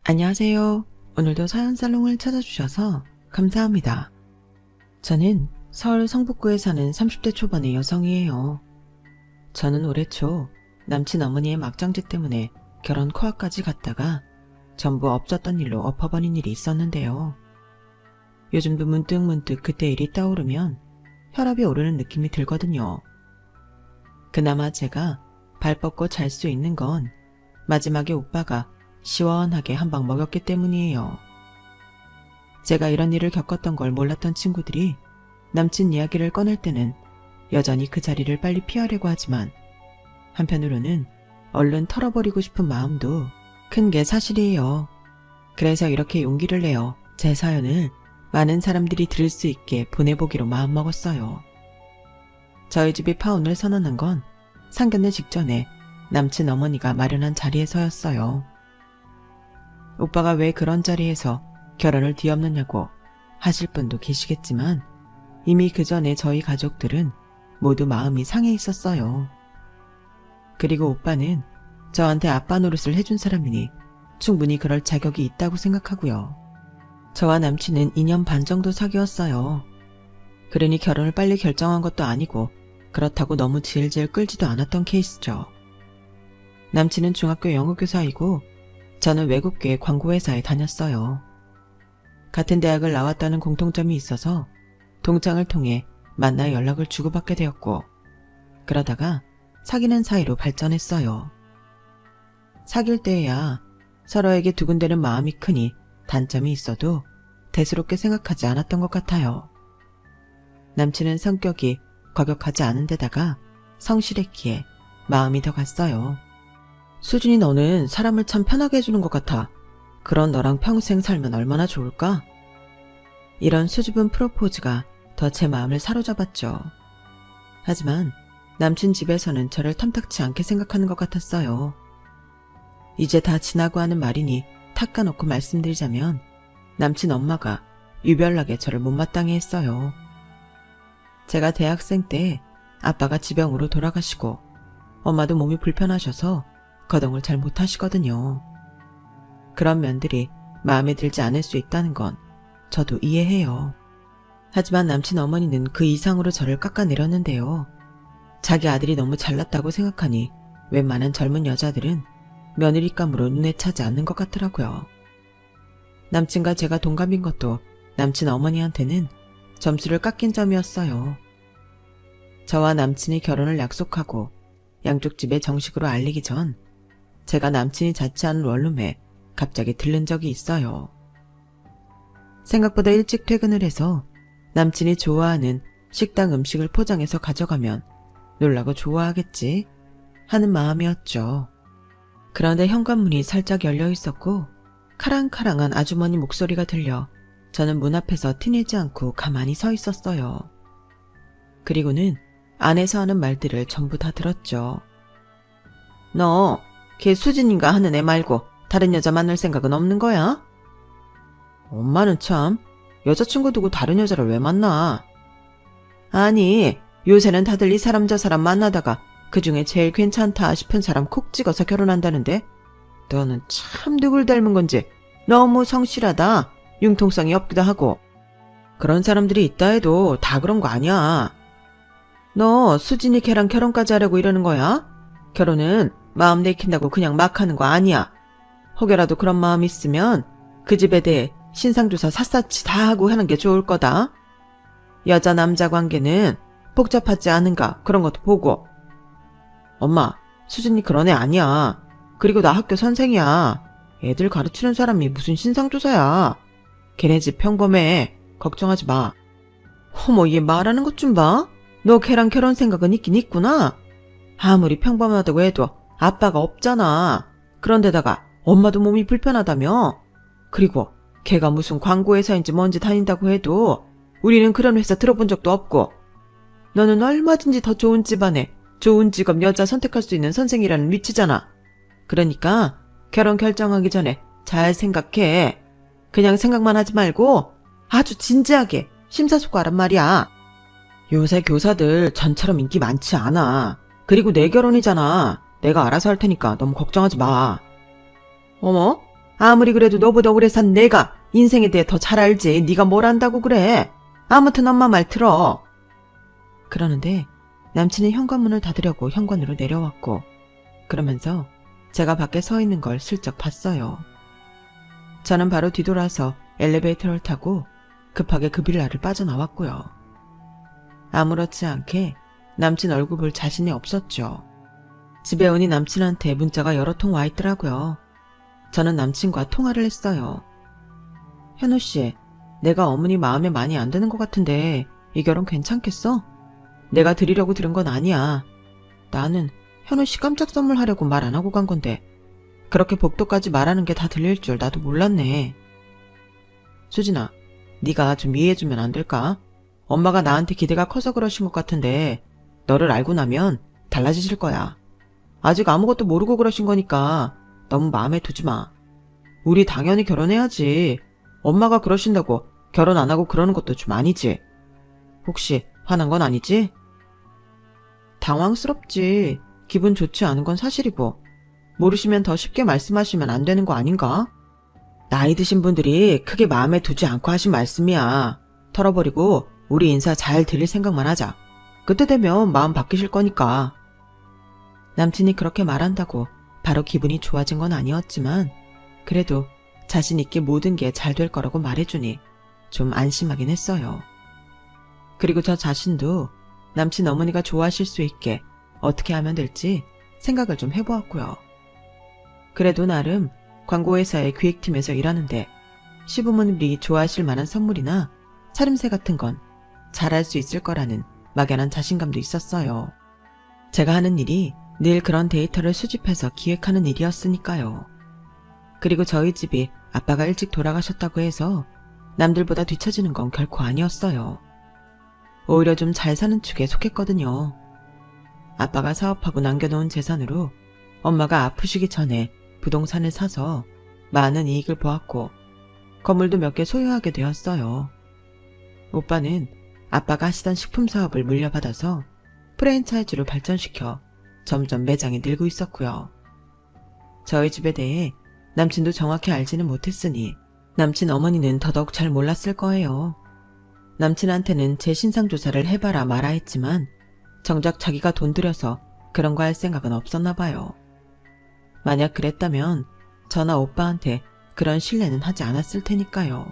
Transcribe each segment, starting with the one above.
안녕하세요. 오늘도 사연살롱을 찾아주셔서 감사합니다. 저는 서울 성북구에 사는 30대 초반의 여성이에요. 저는 올해 초 남친 어머니의 막장짓 때문에 결혼 코앞까지 갔다가 전부 없었던 일로 엎어버린 일이 있었는데요. 요즘도 문득문득 그때 일이 떠오르면 혈압이 오르는 느낌이 들거든요. 그나마 제가 발 뻗고 잘 수 있는 건 마지막에 오빠가 시원하게 한 방 먹였기 때문이에요. 제가 이런 일을 겪었던 걸 몰랐던 친구들이 남친 이야기를 꺼낼 때는 여전히 그 자리를 빨리 피하려고 하지만 한편으로는 얼른 털어버리고 싶은 마음도 큰 게 사실이에요. 그래서 이렇게 용기를 내어 제 사연을 많은 사람들이 들을 수 있게 보내보기로 마음먹었어요. 저희 집이 파혼을 선언한 건 상견례 직전에 남친 어머니가 마련한 자리에서였어요. 오빠가 왜 그런 자리에서 결혼을 뒤엎느냐고 하실 분도 계시겠지만 이미 그 전에 저희 가족들은 모두 마음이 상해 있었어요. 그리고 오빠는 저한테 아빠 노릇을 해준 사람이니 충분히 그럴 자격이 있다고 생각하고요. 저와 남친은 2년 반 정도 사귀었어요. 그러니 결혼을 빨리 결정한 것도 아니고 그렇다고 너무 질질 끌지도 않았던 케이스죠. 남친은 중학교 영어교사이고 저는 외국계 광고회사에 다녔어요. 같은 대학을 나왔다는 공통점이 있어서 동창을 통해 만나 연락을 주고받게 되었고 그러다가 사귀는 사이로 발전했어요. 사귈 때에야 서로에게 두근대는 마음이 크니 단점이 있어도 대수롭게 생각하지 않았던 것 같아요. 남친은 성격이 거격하지 않은 데다가 성실했기에 마음이 더 갔어요. 수진이 너는 사람을 참 편하게 해주는 것 같아. 그런 너랑 평생 살면 얼마나 좋을까? 이런 수줍은 프로포즈가 더 제 마음을 사로잡았죠. 하지만 남친 집에서는 저를 탐탁치 않게 생각하는 것 같았어요. 이제 다 지나고 하는 말이니 닦아놓고 말씀드리자면 남친 엄마가 유별나게 저를 못마땅해 했어요. 제가 대학생 때 아빠가 지병으로 돌아가시고 엄마도 몸이 불편하셔서 거동을 잘 못하시거든요. 그런 면들이 마음에 들지 않을 수 있다는 건 저도 이해해요. 하지만 남친 어머니는 그 이상으로 저를 깎아내렸는데요. 자기 아들이 너무 잘났다고 생각하니 웬만한 젊은 여자들은 며느리감으로 눈에 차지 않는 것 같더라고요. 남친과 제가 동갑인 것도 남친 어머니한테는 점수를 깎인 점이었어요. 저와 남친이 결혼을 약속하고 양쪽 집에 정식으로 알리기 전 제가 남친이 자취하는 원룸에 갑자기 들른 적이 있어요. 생각보다 일찍 퇴근을 해서 남친이 좋아하는 식당 음식을 포장해서 가져가면 놀라고 좋아하겠지 하는 마음이었죠. 그런데 현관문이 살짝 열려 있었고 카랑카랑한 아주머니 목소리가 들려 저는 문 앞에서 티내지 않고 가만히 서 있었어요. 그리고는 안에서 하는 말들을 전부 다 들었죠. 너 걔 수진인가 하는 애 말고 다른 여자 만날 생각은 없는 거야? 엄마는 참 여자친구 두고 다른 여자를 왜 만나? 아니 요새는 다들 이 사람 저 사람 만나다가 그중에 제일 괜찮다 싶은 사람 콕 찍어서 결혼한다는데 너는 참 누굴 닮은 건지 너무 성실하다, 융통성이 없기도 하고. 그런 사람들이 있다 해도 다 그런 거 아니야. 너 수진이 걔랑 결혼까지 하려고 이러는 거야? 결혼은 마음 내킨다고 그냥 막 하는 거 아니야. 혹여라도 그런 마음 있으면 그 집에 대해 신상조사 샅샅이 다 하고 하는 게 좋을 거다. 여자 남자 관계는 복잡하지 않은가 그런 것도 보고. 엄마, 수진이 그런 애 아니야. 그리고 나 학교 선생이야. 애들 가르치는 사람이 무슨 신상조사야. 걔네 집 평범해. 걱정하지 마. 어머, 얘 말하는 것 좀 봐. 너 걔랑 결혼 생각은 있긴 있구나. 아무리 평범하다고 해도 아빠가 없잖아. 그런데다가 엄마도 몸이 불편하다며. 그리고 걔가 무슨 광고회사인지 뭔지 다닌다고 해도 우리는 그런 회사 들어본 적도 없고. 너는 얼마든지 더 좋은 집안에 좋은 직업 여자 선택할 수 있는 선생이라는 위치잖아. 그러니까 결혼 결정하기 전에 잘 생각해. 그냥 생각만 하지 말고 아주 진지하게 심사숙고하란 말이야. 요새 교사들 전처럼 인기 많지 않아. 그리고 내 결혼이잖아. 내가 알아서 할 테니까 너무 걱정하지 마. 어머? 아무리 그래도 너보다 오래 산 내가 인생에 대해 더 잘 알지. 네가 뭘 안다고 그래. 아무튼 엄마 말 들어. 그러는데 남친은 현관문을 닫으려고 현관으로 내려왔고, 그러면서 제가 밖에 서 있는 걸 슬쩍 봤어요. 저는 바로 뒤돌아서 엘리베이터를 타고 급하게 그 빌라를 빠져나왔고요. 아무렇지 않게 남친 얼굴 볼 자신이 없었죠. 집에 오니 남친한테 문자가 여러 통 와 있더라고요. 저는 남친과 통화를 했어요. 현우씨, 내가 어머니 마음에 많이 안 드는 것 같은데 이 결혼 괜찮겠어? 내가 드리려고 들은 건 아니야. 나는 현우씨 깜짝 선물하려고 말 안 하고 간 건데 그렇게 복도까지 말하는 게 다 들릴 줄 나도 몰랐네. 수진아, 네가 좀 이해해주면 안 될까? 엄마가 나한테 기대가 커서 그러신 것 같은데 너를 알고 나면 달라지실 거야. 아직 아무것도 모르고 그러신 거니까 너무 마음에 두지 마. 우리 당연히 결혼해야지. 엄마가 그러신다고 결혼 안 하고 그러는 것도 좀 아니지. 혹시 화난 건 아니지? 당황스럽지. 기분 좋지 않은 건 사실이고 모르시면 더 쉽게 말씀하시면 안 되는 거 아닌가? 나이 드신 분들이 크게 마음에 두지 않고 하신 말씀이야. 털어버리고 우리 인사 잘 드릴 생각만 하자. 그때 되면 마음 바뀌실 거니까. 남친이 그렇게 말한다고 바로 기분이 좋아진 건 아니었지만 그래도 자신 있게 모든 게 잘 될 거라고 말해주니 좀 안심하긴 했어요. 그리고 저 자신도 남친 어머니가 좋아하실 수 있게 어떻게 하면 될지 생각을 좀 해보았고요. 그래도 나름 광고회사의 기획팀에서 일하는데 시부모님이 좋아하실 만한 선물이나 차림새 같은 건 잘할 수 있을 거라는 막연한 자신감도 있었어요. 제가 하는 일이 늘 그런 데이터를 수집해서 기획하는 일이었으니까요. 그리고 저희 집이 아빠가 일찍 돌아가셨다고 해서 남들보다 뒤처지는 건 결코 아니었어요. 오히려 좀 잘 사는 축에 속했거든요. 아빠가 사업하고 남겨놓은 재산으로 엄마가 아프시기 전에 부동산을 사서 많은 이익을 보았고 건물도 몇 개 소유하게 되었어요. 오빠는 아빠가 하시던 식품 사업을 물려받아서 프랜차이즈로 발전시켜 점점 매장이 늘고 있었고요. 저희 집에 대해 남친도 정확히 알지는 못했으니 남친 어머니는 더더욱 잘 몰랐을 거예요. 남친한테는 제 신상조사를 해봐라 마라 했지만 정작 자기가 돈 들여서 그런 거 할 생각은 없었나 봐요. 만약 그랬다면 저나 오빠한테 그런 신뢰는 하지 않았을 테니까요.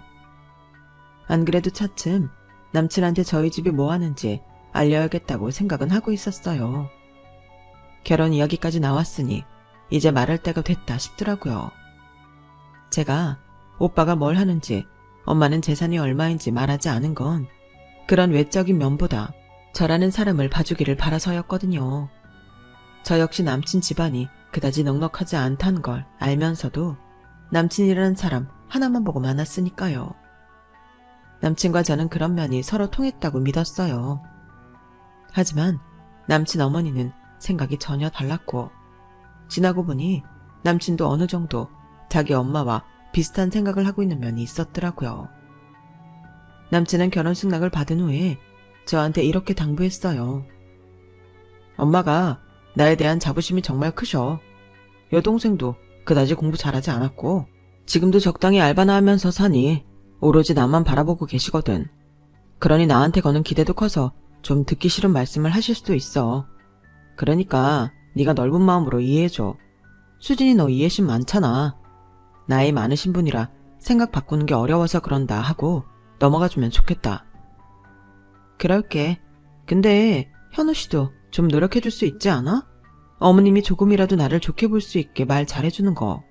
안 그래도 차츰 남친한테 저희 집이 뭐 하는지 알려야겠다고 생각은 하고 있었어요. 결혼 이야기까지 나왔으니 이제 말할 때가 됐다 싶더라고요. 제가 오빠가 뭘 하는지 엄마는 재산이 얼마인지 말하지 않은 건 그런 외적인 면보다 저라는 사람을 봐주기를 바라서였거든요. 저 역시 남친 집안이 그다지 넉넉하지 않다는 걸 알면서도 남친이라는 사람 하나만 보고 만났으니까요. 남친과 저는 그런 면이 서로 통했다고 믿었어요. 하지만 남친 어머니는 생각이 전혀 달랐고 지나고 보니 남친도 어느 정도 자기 엄마와 비슷한 생각을 하고 있는 면이 있었더라고요. 남친은 결혼 승낙을 받은 후에 저한테 이렇게 당부했어요. 엄마가 나에 대한 자부심이 정말 크셔. 여동생도 그다지 공부 잘하지 않았고 지금도 적당히 알바나 하면서 사니 오로지 나만 바라보고 계시거든. 그러니 나한테 거는 기대도 커서 좀 듣기 싫은 말씀을 하실 수도 있어. 그러니까 네가 넓은 마음으로 이해해줘. 수진이 너 이해심 많잖아. 나이 많으신 분이라 생각 바꾸는 게 어려워서 그런다 하고 넘어가주면 좋겠다. 그럴게. 근데 현우 씨도 좀 노력해줄 수 있지 않아? 어머님이 조금이라도 나를 좋게 볼 수 있게 말 잘해주는 거.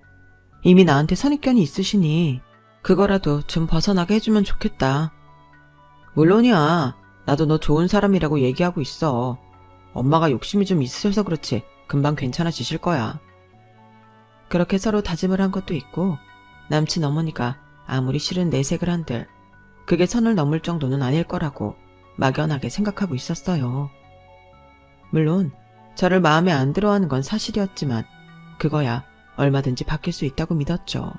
이미 나한테 선입견이 있으시니 그거라도 좀 벗어나게 해주면 좋겠다. 물론이야. 나도 너 좋은 사람이라고 얘기하고 있어. 엄마가 욕심이 좀 있으셔서 그렇지 금방 괜찮아지실 거야. 그렇게 서로 다짐을 한 것도 있고 남친 어머니가 아무리 싫은 내색을 한들 그게 선을 넘을 정도는 아닐 거라고 막연하게 생각하고 있었어요. 물론 저를 마음에 안 들어하는 건 사실이었지만 그거야 얼마든지 바뀔 수 있다고 믿었죠.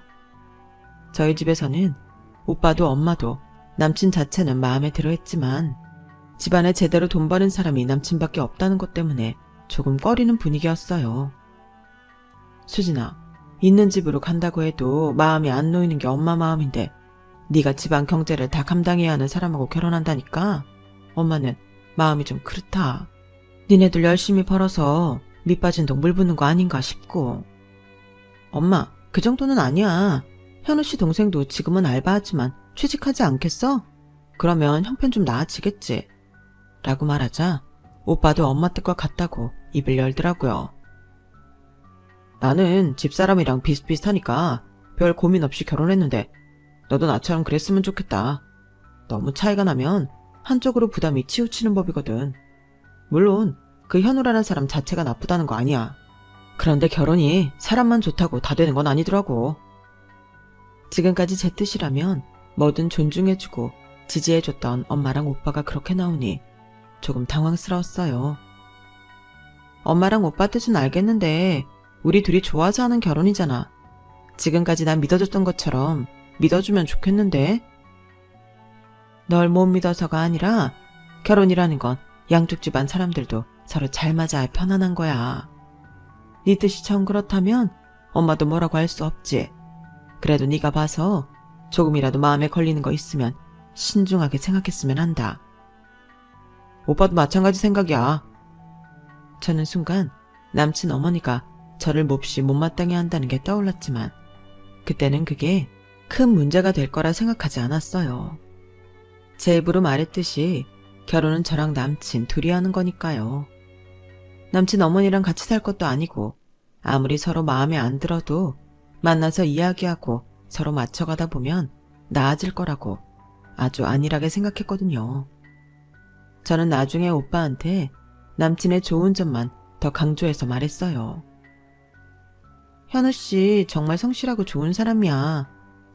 저희 집에서는 오빠도 엄마도 남친 자체는 마음에 들어했지만 집안에 제대로 돈 버는 사람이 남친밖에 없다는 것 때문에 조금 꺼리는 분위기였어요. 수진아, 있는 집으로 간다고 해도 마음이 안 놓이는 게 엄마 마음인데 네가 집안 경제를 다 감당해야 하는 사람하고 결혼한다니까 엄마는 마음이 좀 그렇다. 니네들 열심히 벌어서 밑 빠진 독 물 붓는 거 아닌가 싶고. 엄마, 그 정도는 아니야. 현우 씨 동생도 지금은 알바하지만 취직하지 않겠어? 그러면 형편 좀 나아지겠지. 라고 말하자 오빠도 엄마 뜻과 같다고 입을 열더라고요. 나는 집사람이랑 비슷비슷하니까 별 고민 없이 결혼했는데 너도 나처럼 그랬으면 좋겠다. 너무 차이가 나면 한쪽으로 부담이 치우치는 법이거든. 물론 그 현우라는 사람 자체가 나쁘다는 거 아니야. 그런데 결혼이 사람만 좋다고 다 되는 건 아니더라고. 지금까지 제 뜻이라면 뭐든 존중해주고 지지해줬던 엄마랑 오빠가 그렇게 나오니 조금 당황스러웠어요. 엄마랑 오빠 뜻은 알겠는데 우리 둘이 좋아서 하는 결혼이잖아. 지금까지 난 믿어줬던 것처럼 믿어주면 좋겠는데. 널 못 믿어서가 아니라 결혼이라는 건 양쪽 집안 사람들도 서로 잘 맞아야 편안한 거야. 네 뜻이 정 그렇다면 엄마도 뭐라고 할 수 없지. 그래도 네가 봐서 조금이라도 마음에 걸리는 거 있으면 신중하게 생각했으면 한다. 오빠도 마찬가지 생각이야. 저는 순간 남친 어머니가 저를 몹시 못마땅해 한다는 게 떠올랐지만 그때는 그게 큰 문제가 될 거라 생각하지 않았어요. 제 입으로 말했듯이 결혼은 저랑 남친 둘이 하는 거니까요. 남친 어머니랑 같이 살 것도 아니고 아무리 서로 마음에 안 들어도 만나서 이야기하고 서로 맞춰가다 보면 나아질 거라고 아주 안일하게 생각했거든요. 저는 나중에 오빠한테 남친의 좋은 점만 더 강조해서 말했어요. 현우 씨 정말 성실하고 좋은 사람이야.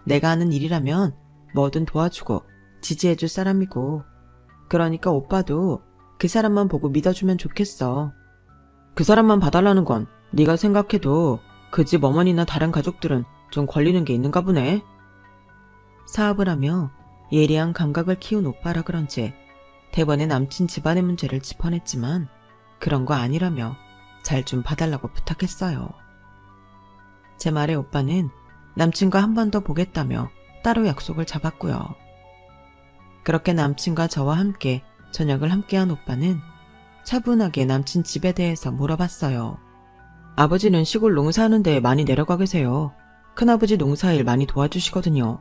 내가 하는 일이라면 뭐든 도와주고 지지해줄 사람이고 그러니까 오빠도 그 사람만 보고 믿어주면 좋겠어. 그 사람만 봐달라는 건 네가 생각해도 그 집 어머니나 다른 가족들은 좀 걸리는 게 있는가 보네. 사업을 하며 예리한 감각을 키운 오빠라 그런지 대번에 남친 집안의 문제를 짚어냈지만 그런 거 아니라며 잘 좀 봐달라고 부탁했어요. 제 말에 오빠는 남친과 한 번 더 보겠다며 따로 약속을 잡았고요. 그렇게 남친과 저와 함께 저녁을 함께한 오빠는 차분하게 남친 집에 대해서 물어봤어요. 아버지는 시골 농사하는데 많이 내려가 계세요. 큰아버지 농사일 많이 도와주시거든요.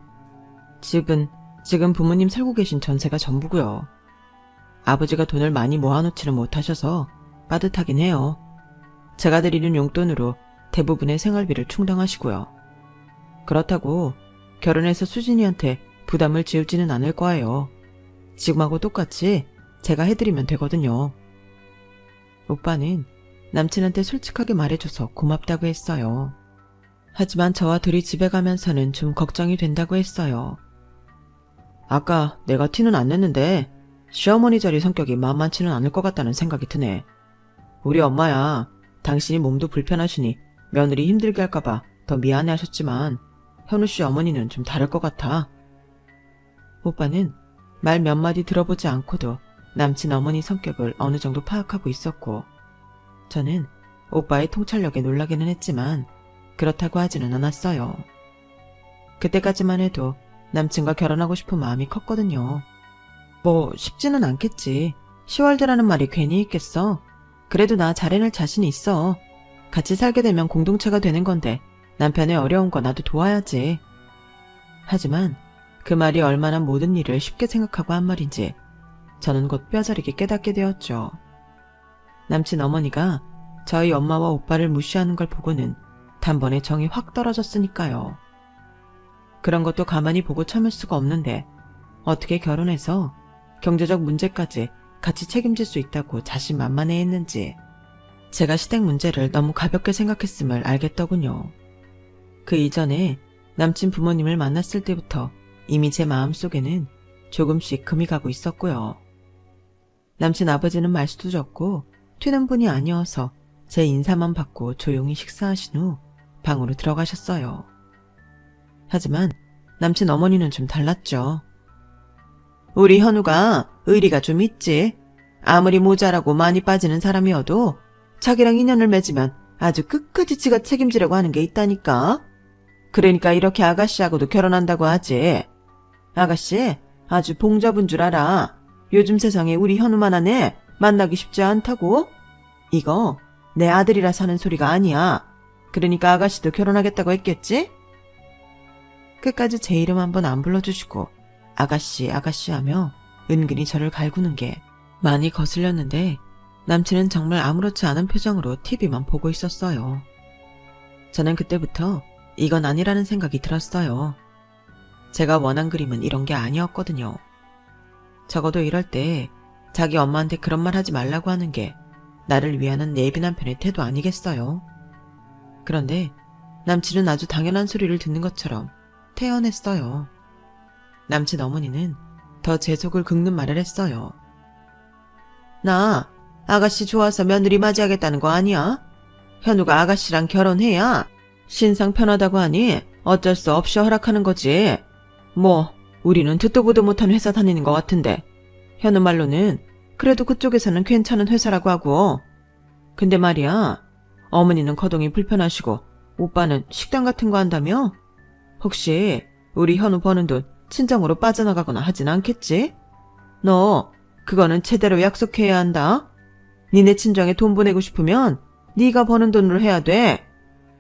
집은 지금 부모님 살고 계신 전세가 전부고요. 아버지가 돈을 많이 모아놓지는 못하셔서 빠듯하긴 해요. 제가 드리는 용돈으로 대부분의 생활비를 충당하시고요. 그렇다고 결혼해서 수진이한테 부담을 지우지는 않을 거예요. 지금하고 똑같이 제가 해드리면 되거든요. 오빠는 남친한테 솔직하게 말해줘서 고맙다고 했어요. 하지만 저와 둘이 집에 가면서는 좀 걱정이 된다고 했어요. 아까 내가 티는 안 냈는데 시어머니 자리 성격이 만만치는 않을 것 같다는 생각이 드네. 우리 엄마야 당신이 몸도 불편하시니 며느리 힘들게 할까봐 더 미안해 하셨지만 현우 씨 어머니는 좀 다를 것 같아. 오빠는 말 몇 마디 들어보지 않고도 남친 어머니 성격을 어느 정도 파악하고 있었고 저는 오빠의 통찰력에 놀라기는 했지만 그렇다고 하지는 않았어요. 그때까지만 해도 남친과 결혼하고 싶은 마음이 컸거든요. 뭐 쉽지는 않겠지. 10월드라는 말이 괜히 있겠어. 그래도 나 잘해낼 자신이 있어. 같이 살게 되면 공동체가 되는 건데 남편의 어려운 거 나도 도와야지. 하지만 그 말이 얼마나 모든 일을 쉽게 생각하고 한 말인지 저는 곧 뼈저리게 깨닫게 되었죠. 남친 어머니가 저희 엄마와 오빠를 무시하는 걸 보고는 단번에 정이 확 떨어졌으니까요. 그런 것도 가만히 보고 참을 수가 없는데 어떻게 결혼해서 경제적 문제까지 같이 책임질 수 있다고 자신만만해했는지 제가 시댁 문제를 너무 가볍게 생각했음을 알겠더군요. 그 이전에 남친 부모님을 만났을 때부터 이미 제 마음속에는 조금씩 금이 가고 있었고요. 남친 아버지는 말수도 적고 튀는 분이 아니어서 제 인사만 받고 조용히 식사하신 후 방으로 들어가셨어요. 하지만 남친 어머니는 좀 달랐죠. 우리 현우가 의리가 좀 있지. 아무리 모자라고 많이 빠지는 사람이어도 자기랑 인연을 맺으면 아주 끝까지 지가 책임지려고 하는 게 있다니까. 그러니까 이렇게 아가씨하고도 결혼한다고 하지. 아가씨 아주 봉잡은 줄 알아. 요즘 세상에 우리 현우만한 애 만나기 쉽지 않다고. 이거 내 아들이라서 하는 소리가 아니야. 그러니까 아가씨도 결혼하겠다고 했겠지? 끝까지 제 이름 한번 안 불러주시고 아가씨 아가씨 하며 은근히 저를 갈구는 게 많이 거슬렸는데 남친은 정말 아무렇지 않은 표정으로 TV만 보고 있었어요. 저는 그때부터 이건 아니라는 생각이 들었어요. 제가 원한 그림은 이런 게 아니었거든요. 적어도 이럴 때 자기 엄마한테 그런 말 하지 말라고 하는 게 나를 위하는 예빈한 편의 태도 아니겠어요? 그런데 남친은 아주 당연한 소리를 듣는 것처럼 태연했어요. 남친 어머니는 더 제 속을 긁는 말을 했어요. 나 아가씨 좋아서 며느리 맞이하겠다는 거 아니야? 현우가 아가씨랑 결혼해야 신상 편하다고 하니 어쩔 수 없이 허락하는 거지. 뭐 우리는 듣도 보도 못한 회사 다니는 것 같은데 현우 말로는 그래도 그쪽에서는 괜찮은 회사라고 하고. 근데 말이야, 어머니는 거동이 불편하시고 오빠는 식당 같은 거 한다며? 혹시 우리 현우 버는 돈 친정으로 빠져나가거나 하진 않겠지? 너 그거는 제대로 약속해야 한다. 니네 친정에 돈 보내고 싶으면 네가 버는 돈으로 해야 돼.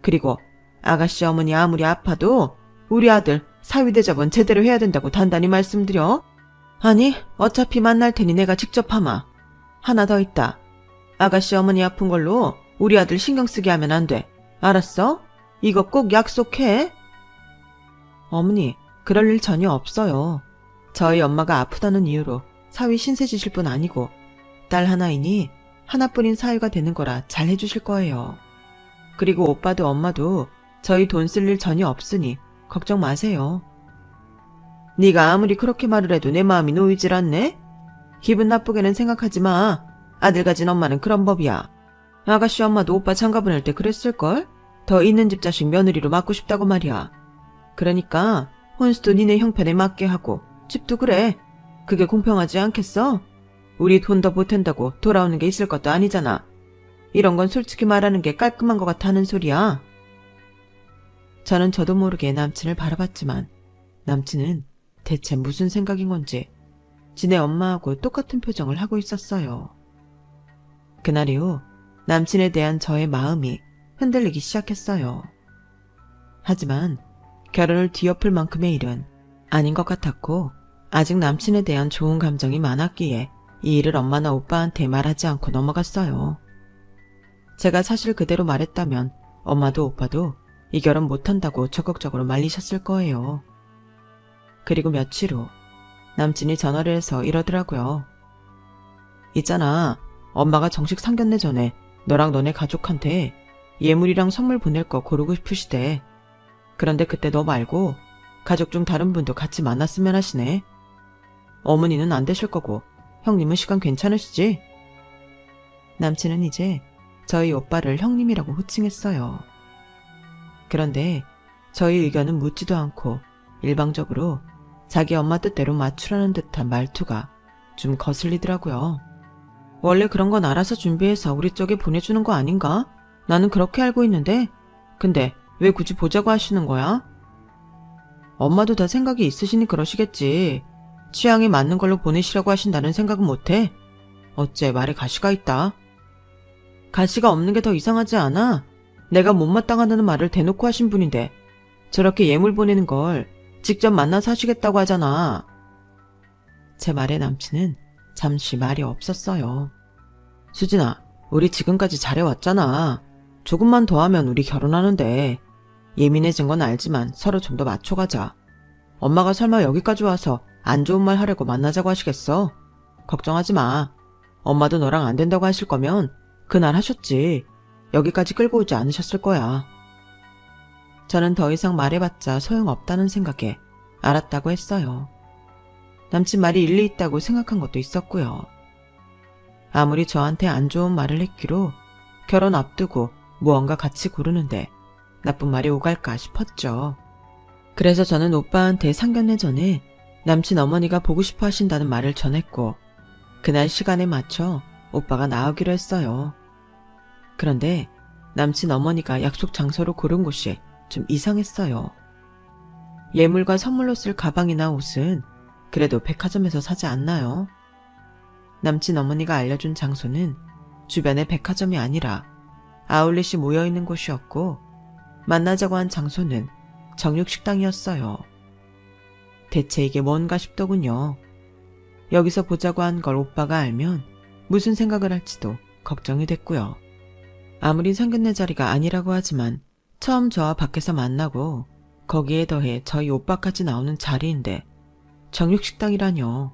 그리고 아가씨 어머니 아무리 아파도 우리 아들 사위대접은 제대로 해야 된다고 단단히 말씀드려. 아니 어차피 만날 테니 내가 직접 하마. 하나 더 있다. 아가씨 어머니 아픈 걸로 우리 아들 신경 쓰게 하면 안 돼. 알았어? 이거 꼭 약속해. 어머니 그럴 일 전혀 없어요. 저희 엄마가 아프다는 이유로 사위 신세지실 뿐 아니고 딸 하나이니 하나뿐인 사위가 되는 거라 잘 해주실 거예요. 그리고 오빠도 엄마도 저희 돈 쓸 일 전혀 없으니 걱정 마세요. 네가 아무리 그렇게 말을 해도 내 마음이 놓이질 않네? 기분 나쁘게는 생각하지 마. 아들 가진 엄마는 그런 법이야. 아가씨 엄마도 오빠 장가 보낼 때 그랬을걸? 더 있는 집 자식 며느리로 맡고 싶다고 말이야. 그러니까 혼수도 니네 형편에 맞게 하고 집도 그래. 그게 공평하지 않겠어? 우리 돈 더 보탠다고 돌아오는 게 있을 것도 아니잖아. 이런 건 솔직히 말하는 게 깔끔한 것 같아 하는 소리야. 저는 저도 모르게 남친을 바라봤지만 남친은 대체 무슨 생각인 건지 지네 엄마하고 똑같은 표정을 하고 있었어요. 그날 이후 남친에 대한 저의 마음이 흔들리기 시작했어요. 하지만 결혼을 뒤엎을 만큼의 일은 아닌 것 같았고 아직 남친에 대한 좋은 감정이 많았기에 이 일을 엄마나 오빠한테 말하지 않고 넘어갔어요. 제가 사실 그대로 말했다면 엄마도 오빠도 이 결혼 못한다고 적극적으로 말리셨을 거예요. 그리고 며칠 후 남친이 전화를 해서 이러더라고요. 있잖아, 엄마가 정식 상견례 전에 너랑 너네 가족한테 예물이랑 선물 보낼 거 고르고 싶으시대. 그런데 그때 너 말고 가족 중 다른 분도 같이 만났으면 하시네. 어머니는 안 되실 거고 형님은 시간 괜찮으시지? 남친은 이제 저희 오빠를 형님이라고 호칭했어요. 그런데 저희 의견은 묻지도 않고 일방적으로 자기 엄마 뜻대로 맞추라는 듯한 말투가 좀 거슬리더라고요. 원래 그런 건 알아서 준비해서 우리 쪽에 보내주는 거 아닌가? 나는 그렇게 알고 있는데 근데 왜 굳이 보자고 하시는 거야? 엄마도 다 생각이 있으시니 그러시겠지. 취향에 맞는 걸로 보내시라고 하신다는 생각은 못해? 어째 말에 가시가 있다. 가시가 없는 게 더 이상하지 않아? 내가 못마땅하다는 말을 대놓고 하신 분인데 저렇게 예물 보내는 걸 직접 만나서 하시겠다고 하잖아. 제 말에 남친은 잠시 말이 없었어요. 수진아, 우리 지금까지 잘해왔잖아. 조금만 더 하면 우리 결혼하는데. 예민해진 건 알지만 서로 좀 더 맞춰가자. 엄마가 설마 여기까지 와서 안 좋은 말 하려고 만나자고 하시겠어? 걱정하지 마. 엄마도 너랑 안 된다고 하실 거면 그날 하셨지. 여기까지 끌고 오지 않으셨을 거야. 저는 더 이상 말해봤자 소용없다는 생각에 알았다고 했어요. 남친 말이 일리 있다고 생각한 것도 있었고요. 아무리 저한테 안 좋은 말을 했기로 결혼 앞두고 무언가 같이 고르는데 나쁜 말이 오갈까 싶었죠. 그래서 저는 오빠한테 상견례 전에 남친 어머니가 보고 싶어 하신다는 말을 전했고 그날 시간에 맞춰 오빠가 나오기로 했어요. 그런데 남친 어머니가 약속 장소로 고른 곳이 좀 이상했어요. 예물과 선물로 쓸 가방이나 옷은 그래도 백화점에서 사지 않나요? 남친 어머니가 알려준 장소는 주변의 백화점이 아니라 아울렛이 모여있는 곳이었고 만나자고 한 장소는 정육식당이었어요. 대체 이게 뭔가 싶더군요. 여기서 보자고 한 걸 오빠가 알면 무슨 생각을 할지도 걱정이 됐고요. 아무리 상견례 자리가 아니라고 하지만 처음 저와 밖에서 만나고 거기에 더해 저희 오빠까지 나오는 자리인데 정육식당이라뇨.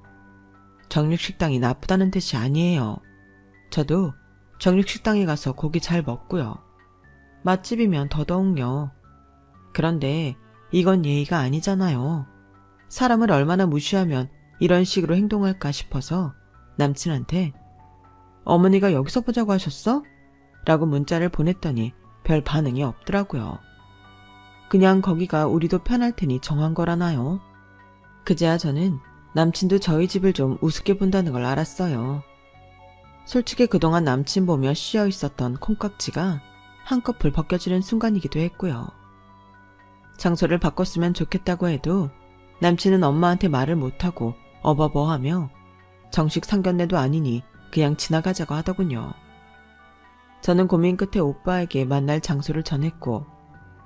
정육식당이 나쁘다는 뜻이 아니에요. 저도 정육식당에 가서 고기 잘 먹고요. 맛집이면 더더욱요. 그런데 이건 예의가 아니잖아요. 사람을 얼마나 무시하면 이런 식으로 행동할까 싶어서 남친한테 어머니가 여기서 보자고 하셨어? 라고 문자를 보냈더니 별 반응이 없더라고요. 그냥 거기가 우리도 편할 테니 정한 거라나요? 그제야 저는 남친도 저희 집을 좀 우습게 본다는 걸 알았어요. 솔직히 그동안 남친 보며 쉬어 있었던 콩깍지가 한꺼풀 벗겨지는 순간이기도 했고요. 장소를 바꿨으면 좋겠다고 해도 남친은 엄마한테 말을 못하고 어버버하며 정식 상견례도 아니니 그냥 지나가자고 하더군요. 저는 고민 끝에 오빠에게 만날 장소를 전했고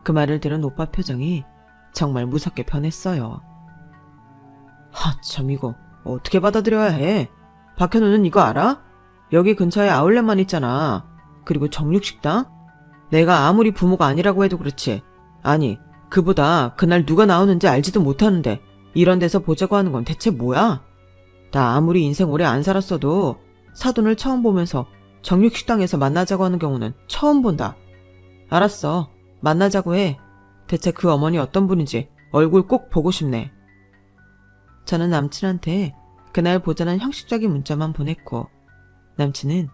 그 말을 들은 오빠 표정이 정말 무섭게 변했어요. 참 이거 어떻게 받아들여야 해? 박현우는 이거 알아? 여기 근처에 아울렛만 있잖아. 그리고 정육식당? 내가 아무리 부모가 아니라고 해도 그렇지. 아니, 그보다 그날 누가 나오는지 알지도 못하는데 이런 데서 보자고 하는 건 대체 뭐야? 나 아무리 인생 오래 안 살았어도 사돈을 처음 보면서 정육식당에서 만나자고 하는 경우는 처음 본다. 알았어. 만나자고 해. 대체 그 어머니 어떤 분인지 얼굴 꼭 보고 싶네. 저는 남친한테 그날 보자는 형식적인 문자만 보냈고 남친은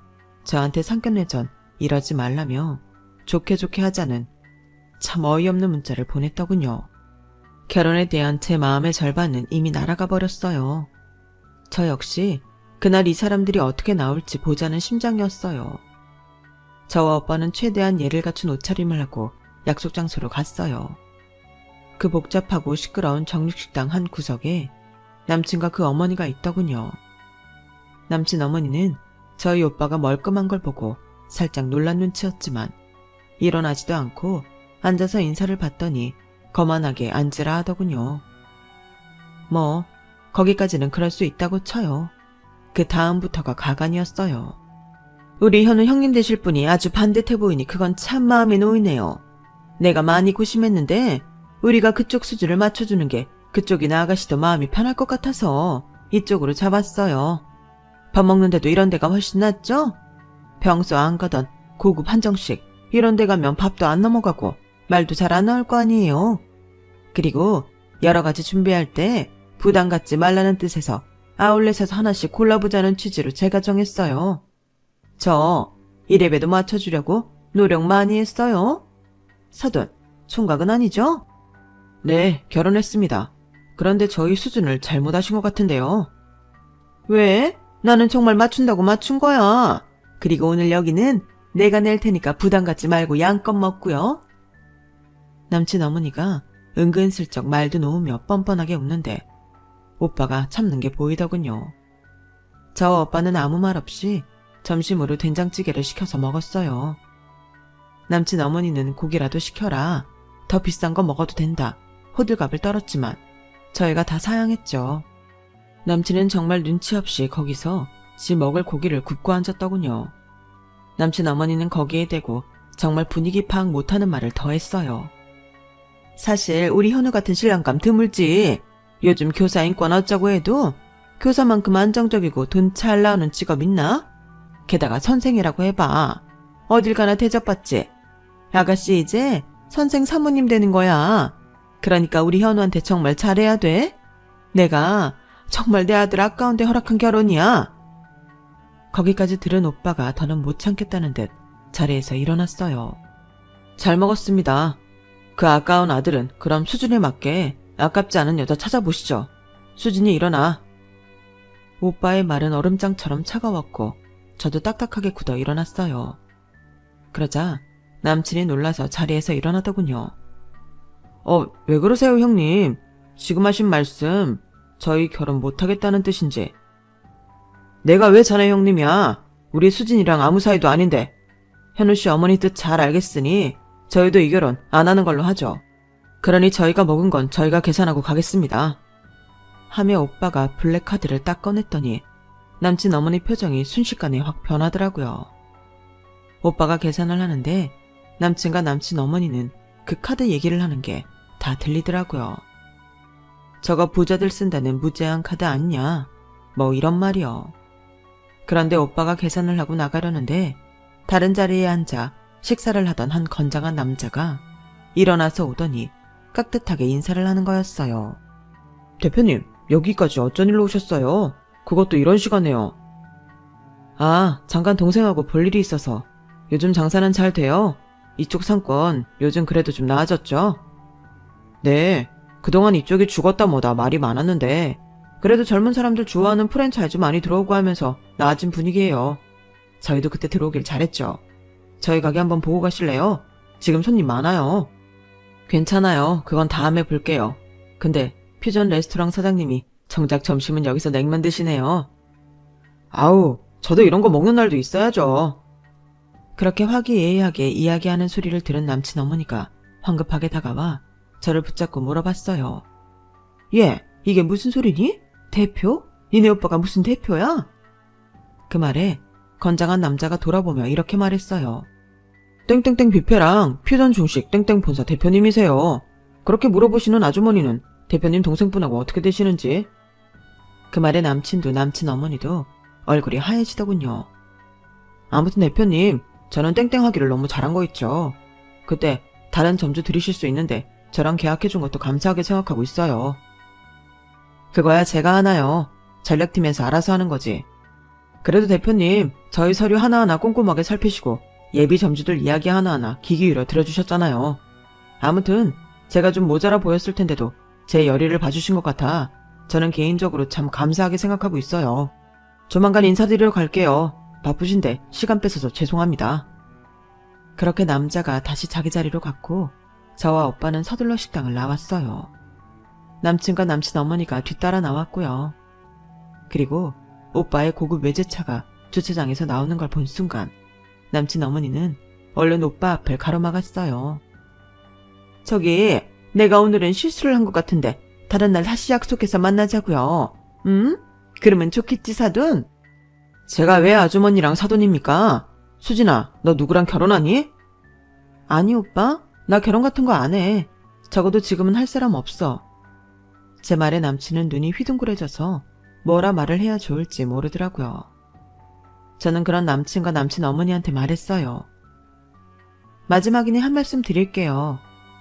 저한테 상견례 전 이러지 말라며 좋게 하자는 참 어이없는 문자를 보냈더군요. 결혼에 대한 제 마음의 절반은 이미 날아가 버렸어요. 저 역시 그날 이 사람들이 어떻게 나올지 보자는 심정이었어요. 저와 오빠는 최대한 예를 갖춘 옷차림을 하고 약속 장소로 갔어요. 그 복잡하고 시끄러운 정육식당 한 구석에 남친과 그 어머니가 있더군요. 남친 어머니는 저희 오빠가 멀끔한 걸 보고 살짝 놀란 눈치였지만 일어나지도 않고 앉아서 인사를 받더니 거만하게 앉으라 하더군요. 뭐 거기까지는 그럴 수 있다고 쳐요. 그 다음부터가 가관이었어요. 우리 현우 형님 되실 분이 아주 반듯해 보이니 그건 참 마음이 놓이네요. 내가 많이 고심했는데 우리가 그쪽 수준을 맞춰주는 게 그쪽이나 아가씨도 마음이 편할 것 같아서 이쪽으로 잡았어요. 밥 먹는데도 이런 데가 훨씬 낫죠? 평소 안 가던 고급 한정식 이런 데 가면 밥도 안 넘어가고 말도 잘 안 나올 거 아니에요. 그리고 여러 가지 준비할 때 부담 갖지 말라는 뜻에서 아울렛에서 하나씩 골라보자는 취지로 제가 정했어요. 저 이래봬도 맞춰주려고 노력 많이 했어요. 사돈, 총각은 아니죠? 네, 결혼했습니다. 그런데 저희 수준을 잘못하신 것 같은데요. 왜? 나는 정말 맞춘다고 맞춘 거야. 그리고 오늘 여기는 내가 낼 테니까 부담 갖지 말고 양껏 먹고요. 남친 어머니가 은근슬쩍 말도 놓으며 뻔뻔하게 웃는데 오빠가 참는 게 보이더군요. 저와 오빠는 아무 말 없이 점심으로 된장찌개를 시켜서 먹었어요. 남친 어머니는 고기라도 시켜라. 더 비싼 거 먹어도 된다. 호들갑을 떨었지만 저희가 다 사양했죠. 남친은 정말 눈치 없이 거기서 지 먹을 고기를 굽고 앉았더군요. 남친 어머니는 거기에 대고 정말 분위기 파악 못하는 말을 더 했어요. 사실 우리 현우 같은 신랑감 드물지. 요즘 교사 인권 어쩌고 해도 교사만큼 안정적이고 돈 잘 나오는 직업 있나? 게다가 선생이라고 해봐. 어딜 가나 대접받지. 아가씨 이제 선생 사모님 되는 거야. 그러니까 우리 현우한테 정말 잘해야 돼. 내가 정말 내 아들 아까운데 허락한 결혼이야. 거기까지 들은 오빠가 더는 못 참겠다는 듯 자리에서 일어났어요. 잘 먹었습니다. 그 아까운 아들은 그럼 수준에 맞게 아깝지 않은 여자 찾아보시죠. 수진이 일어나. 오빠의 말은 얼음장처럼 차가웠고 저도 딱딱하게 굳어 일어났어요. 그러자 남친이 놀라서 자리에서 일어나더군요. 왜 그러세요, 형님? 지금 하신 말씀 저희 결혼 못하겠다는 뜻인지. 내가 왜 자네 형님이야? 우리 수진이랑 아무 사이도 아닌데. 현우 씨 어머니 뜻 잘 알겠으니 저희도 이 결혼 안 하는 걸로 하죠. 그러니 저희가 먹은 건 저희가 계산하고 가겠습니다. 하며 오빠가 블랙카드를 딱 꺼냈더니 남친 어머니 표정이 순식간에 확 변하더라고요. 오빠가 계산을 하는데 남친과 남친 어머니는 그 카드 얘기를 하는 게 다 들리더라고요. 저거 부자들 쓴다는 무제한 카드 아니냐? 뭐 이런 말이요. 그런데 오빠가 계산을 하고 나가려는데 다른 자리에 앉아 식사를 하던 한 건장한 남자가 일어나서 오더니 깍듯하게 인사를 하는 거였어요. 대표님, 여기까지 어쩐 일로 오셨어요? 그것도 이런 시간에요. 아, 잠깐 동생하고 볼 일이 있어서. 요즘 장사는 잘 돼요? 이쪽 상권 요즘 그래도 좀 나아졌죠? 네, 그동안 이쪽이 죽었다 뭐다 말이 많았는데 그래도 젊은 사람들 좋아하는 프랜차이즈 많이 들어오고 하면서 나아진 분위기예요. 저희도 그때 들어오길 잘했죠. 저희 가게 한번 보고 가실래요? 지금 손님 많아요. 괜찮아요. 그건 다음에 볼게요. 근데 퓨전 레스토랑 사장님이 정작 점심은 여기서 냉면 드시네요. 아우, 저도 이런 거 먹는 날도 있어야죠. 그렇게 화기애애하게 이야기하는 소리를 들은 남친 어머니가 황급하게 다가와 저를 붙잡고 물어봤어요. 얘, 이게 무슨 소리니? 대표? 니네 오빠가 무슨 대표야? 그 말에 건장한 남자가 돌아보며 이렇게 말했어요. 땡땡땡 뷔페랑 퓨전 중식 땡땡 본사 대표님이세요. 그렇게 물어보시는 아주머니는 대표님 동생분하고 어떻게 되시는지. 그 말에 남친도 남친 어머니도 얼굴이 하얘지더군요. 아무튼 대표님, 저는 땡땡 하기를 너무 잘한 거 있죠. 그때 다른 점주 들이실 수 있는데 저랑 계약해준 것도 감사하게 생각하고 있어요. 그거야 제가 하나요. 전략팀에서 알아서 하는 거지. 그래도 대표님, 저희 서류 하나하나 꼼꼼하게 살피시고 예비 점주들 이야기 하나하나 귀 기울여 들어주셨잖아요. 아무튼 제가 좀 모자라 보였을 텐데도 제 열의를 봐주신 것 같아 저는 개인적으로 참 감사하게 생각하고 있어요. 조만간 인사드리러 갈게요. 바쁘신데 시간 뺏어서 죄송합니다. 그렇게 남자가 다시 자기 자리로 갔고 저와 오빠는 서둘러 식당을 나왔어요. 남친과 남친 어머니가 뒤따라 나왔고요. 그리고 오빠의 고급 외제차가 주차장에서 나오는 걸 본 순간 남친 어머니는 얼른 오빠 앞을 가로막았어요. 저기, 내가 오늘은 실수를 한 것 같은데 다른 날 다시 약속해서 만나자고요. 응? 그러면 좋겠지, 사돈? 제가 왜 아주머니랑 사돈입니까? 수진아, 너 누구랑 결혼하니? 아니 오빠, 나 결혼 같은 거 안 해. 적어도 지금은 할 사람 없어. 제 말에 남친은 눈이 휘둥그레져서 뭐라 말을 해야 좋을지 모르더라고요. 저는 그런 남친과 남친 어머니한테 말했어요. 마지막이니 한 말씀 드릴게요.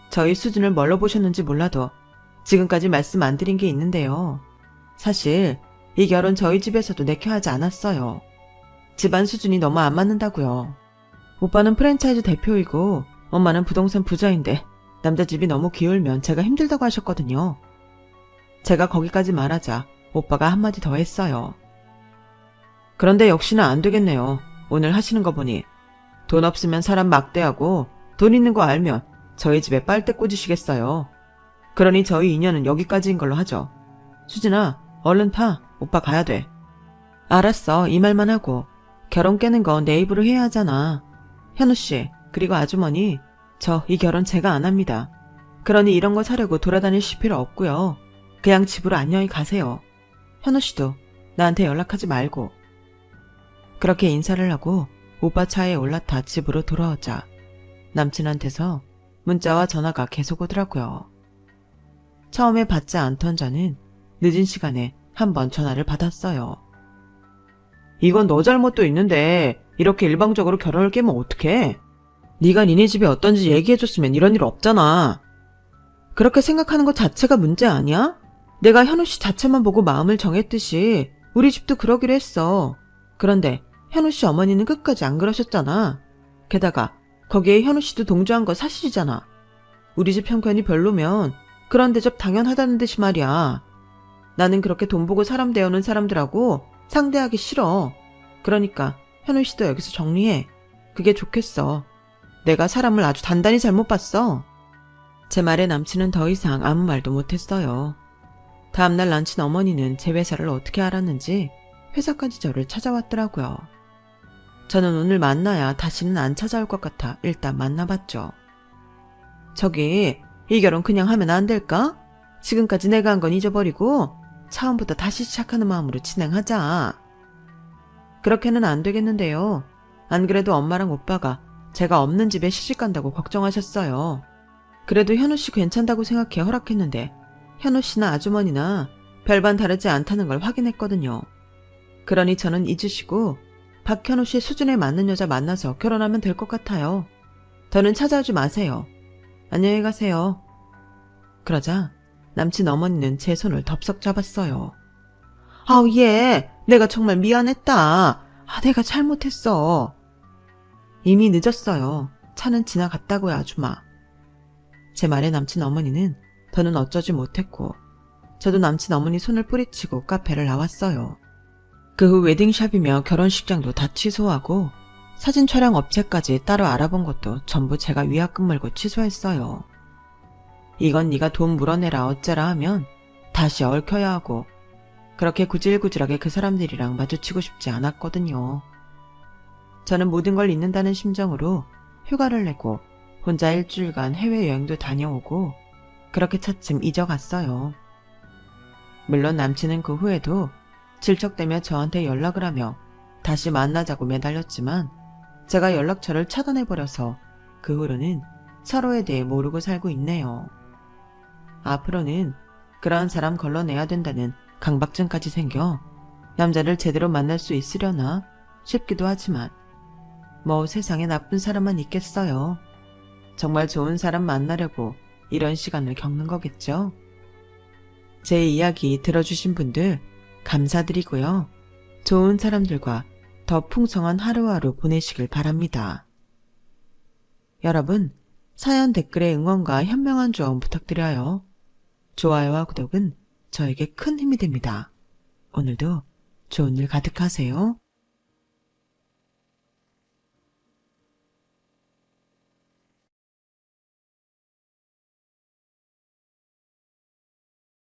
저희 수준을 뭘로 보셨는지 몰라도 지금까지 말씀 안 드린 게 있는데요. 사실 이 결혼 저희 집에서도 내켜하지 않았어요. 집안 수준이 너무 안 맞는다고요. 오빠는 프랜차이즈 대표이고 엄마는 부동산 부자인데 남자 집이 너무 기울면 제가 힘들다고 하셨거든요. 제가 거기까지 말하자 오빠가 한마디 더 했어요. 그런데 역시나 안 되겠네요. 오늘 하시는 거 보니 돈 없으면 사람 막대하고 돈 있는 거 알면 저희 집에 빨대 꽂으시겠어요. 그러니 저희 인연은 여기까지인 걸로 하죠. 수진아, 얼른 타. 오빠 가야 돼. 알았어. 이 말만 하고 결혼 깨는 건 내 입으로 해야 하잖아. 현우씨, 그리고 아주머니, 저 이 결혼 제가 안 합니다. 그러니 이런 거 사려고 돌아다니실 필요 없고요. 그냥 집으로 안녕히 가세요. 현우씨도 나한테 연락하지 말고. 그렇게 인사를 하고 오빠 차에 올라타 집으로 돌아오자 남친한테서 문자와 전화가 계속 오더라고요. 처음에 받지 않던 저는 늦은 시간에 한번 전화를 받았어요. 이건 너 잘못도 있는데 이렇게 일방적으로 결혼을 깨면 어떡해? 네가 니네 집이 어떤지 얘기해줬으면 이런 일 없잖아. 그렇게 생각하는 것 자체가 문제 아니야? 내가 현우씨 자체만 보고 마음을 정했듯이 우리 집도 그러기로 했어. 그런데 현우씨 어머니는 끝까지 안 그러셨잖아. 게다가 거기에 현우씨도 동조한 거 사실이잖아. 우리 집 형편이 별로면 그런 대접 당연하다는 듯이 말이야. 나는 그렇게 돈 보고 사람 대우는 사람들하고 상대하기 싫어. 그러니까 현우씨도 여기서 정리해. 그게 좋겠어. 내가 사람을 아주 단단히 잘못 봤어. 제 말에 남친은 더 이상 아무 말도 못했어요. 다음날 남친 어머니는 제 회사를 어떻게 알았는지 회사까지 저를 찾아왔더라고요. 저는 오늘 만나야 다시는 안 찾아올 것 같아 일단 만나봤죠. 저기, 이 결혼 그냥 하면 안 될까? 지금까지 내가 한 건 잊어버리고 처음부터 다시 시작하는 마음으로 진행하자. 그렇게는 안 되겠는데요. 안 그래도 엄마랑 오빠가 제가 없는 집에 시집간다고 걱정하셨어요. 그래도 현우 씨 괜찮다고 생각해 허락했는데 현우 씨나 아주머니나 별반 다르지 않다는 걸 확인했거든요. 그러니 저는 잊으시고 박현우 씨 수준에 맞는 여자 만나서 결혼하면 될 것 같아요. 더는 찾아오지 마세요. 안녕히 가세요. 그러자 남친 어머니는 제 손을 덥석 잡았어요. 아우 얘, 내가 정말 미안했다. 내가 잘못했어. 이미 늦었어요. 차는 지나갔다고요 아주마. 제 말에 남친 어머니는 더는 어쩌지 못했고 저도 남친 어머니 손을 뿌리치고 카페를 나왔어요. 그 후 웨딩샵이며 결혼식장도 다 취소하고 사진 촬영 업체까지 따로 알아본 것도 전부 제가 위약금 물고 취소했어요. 이건 네가 돈 물어내라 어쩌라 하면 다시 얽혀야 하고 그렇게 구질구질하게 그 사람들이랑 마주치고 싶지 않았거든요. 저는 모든 걸 잊는다는 심정으로 휴가를 내고 혼자 일주일간 해외여행도 다녀오고 그렇게 차츰 잊어갔어요. 물론 남친은 그 후에도 질척대며 저한테 연락을 하며 다시 만나자고 매달렸지만 제가 연락처를 차단해버려서 그 후로는 서로에 대해 모르고 살고 있네요. 앞으로는 그런 사람 걸러내야 된다는 강박증까지 생겨 남자를 제대로 만날 수 있으려나 싶기도 하지만 뭐 세상에 나쁜 사람만 있겠어요. 정말 좋은 사람 만나려고 이런 시간을 겪는 거겠죠. 제 이야기 들어주신 분들 감사드리고요. 좋은 사람들과 더 풍성한 하루하루 보내시길 바랍니다. 여러분, 사연 댓글에 응원과 현명한 조언 부탁드려요. 좋아요와 구독은 저에게 큰 힘이 됩니다. 오늘도 좋은 일 가득하세요.